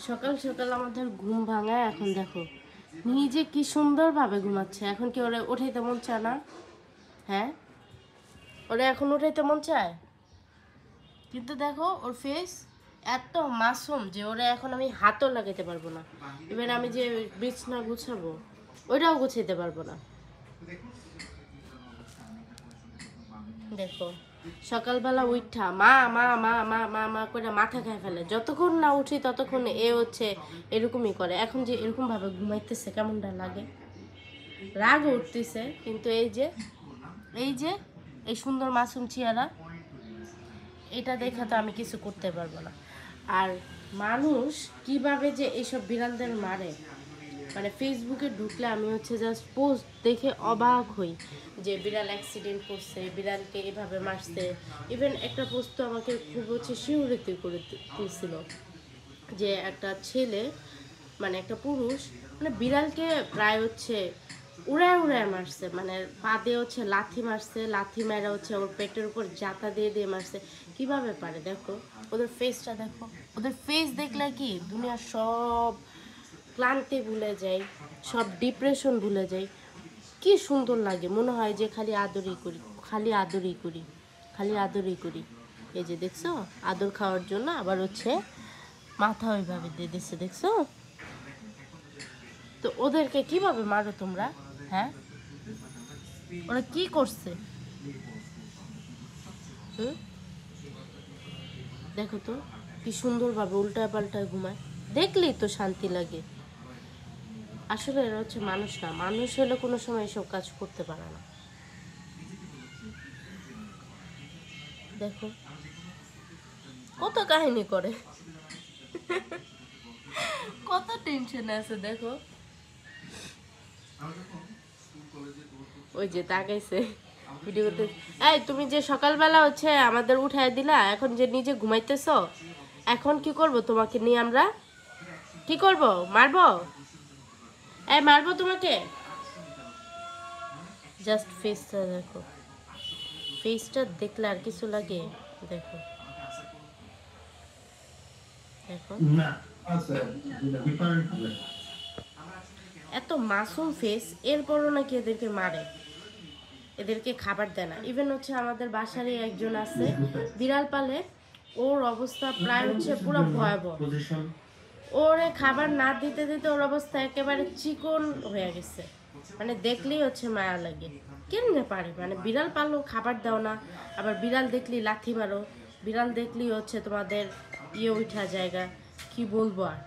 সকাল সকাল আমাদের ঘুম ভাঙায় এখন দেখো নিজে কি সুন্দরভাবে ঘুমাচ্ছে। এখন কি ওরে উঠাইতে মন চায় না? হ্যাঁ, ওরে এখন উঠাইতে মন চায়, কিন্তু দেখো ওর ফেস এত মাসুম যে ওরে এখন আমি হাতও লাগাইতে পারবো না। এবার আমি যে বিছনা গুছাবো ওইটাও গুছাইতে পারবো না। দেখো সকালবেলা উঠা মা মা মা মা মা মা করে মাথা খায় ফেলে, যতক্ষণ না উঠি ততক্ষণ এ হচ্ছে এরকমই করে। এখন যে এরকম ভাবে ঘুমাইতেছে কেমনটা লাগে, রাগ উঠতেছে, কিন্তু এই যে এই সুন্দর মাসুম চেহারা, এটা দেখে তো আমি কিছু করতে পারবো না। আর মানুষ কিভাবে যে এইসব বিড়ালদের মারে, মানে ফেসবুকে ঢুকলে আমি হচ্ছে জাস্ট পোস্ট দেখে অবাক হই যে বিড়াল অ্যাক্সিডেন্ট করছে, বিড়ালকে এভাবে মারছে। ইভেন একটা পোস্ট তো আমাকে খুব হচ্ছে শিহরিত করে দিয়েছিল যে একটা ছেলে, মানে একটা পুরুষ, মানে বিড়ালকে প্রায় হচ্ছে উড়ায় উড়ায় মারছে, মানে পা দিয়ে হচ্ছে লাথি মারছে, লাথি মেরে হচ্ছে ওর পেটের উপর জাতা দিয়ে দিয়ে মারছে। কিভাবে পারে দেখো, ওদের ফেসটা দেখো, ওদের ফেস দেখলে কি দুনিয়ার সব ক্লান্তি ভুলে যাই, সব ডিপ্রেশন ভুলে যাই। কি সুন্দর লাগে, মনে হয় যে খালি আদরই করি, খালি আদরই করি, খালি আদরই করি। এই যে দেখছো, আদর খাওয়ার জন্য আবার হচ্ছে মাথা ওইভাবে দিয়ে দিচ্ছে, দেখছো? তো ওদেরকে কিভাবে মারো তোমরা? হ্যাঁ, ওরা কি করছে? হুম, দেখো তো কি সুন্দরভাবে উল্টায় পাল্টায় ঘুমায়, দেখলেই তো শান্তি লাগে। আসলে এরা হচ্ছে মানুষ না, মানুষ হলে কোনো সময় এসব কাজ করতে পারে না। দেখো কত কাহিনী করে, কত টেনশন আছে দেখো। ওই যে তাকাইছে ভিডিও করতে। এই তুমি যে সকালবেলা হচ্ছে আমাদের উঠায় দিলা, এখন যে নিজে ঘুমাইতেছো, এখন কি করব তোমাকে নিয়ে আমরা? কি করব, মারবো? এই মারবো তোমাকে? জাস্ট ফেসটা দেখো, ফেসটা দেখলে আর কিছু লাগে? দেখো দেখো, এত মাসুম ফেস, এরপরও নাকি এদেরকে মারে, এদেরকে খাবার দেয় না। ইভেন হচ্ছে আমাদের বাসারই একজন আছে বিড়াল পালে, ওর অবস্থা প্রায় হচ্ছে পুরো ভয়াবহ। ওরে খাবার না দিতে দিতে ওর অবস্থা একেবারে চিকন হয়ে গেছে, মানে দেখলেই হচ্ছে মায়া লাগে। কেমনে পারে, মানে বিড়াল পালো খাবার দাও না, আবার বিড়াল দেখলি লাথি মারো, বিড়াল দেখলি হচ্ছে তোমাদের ইয়ে উঠা জায়গা, কি বলবো আর।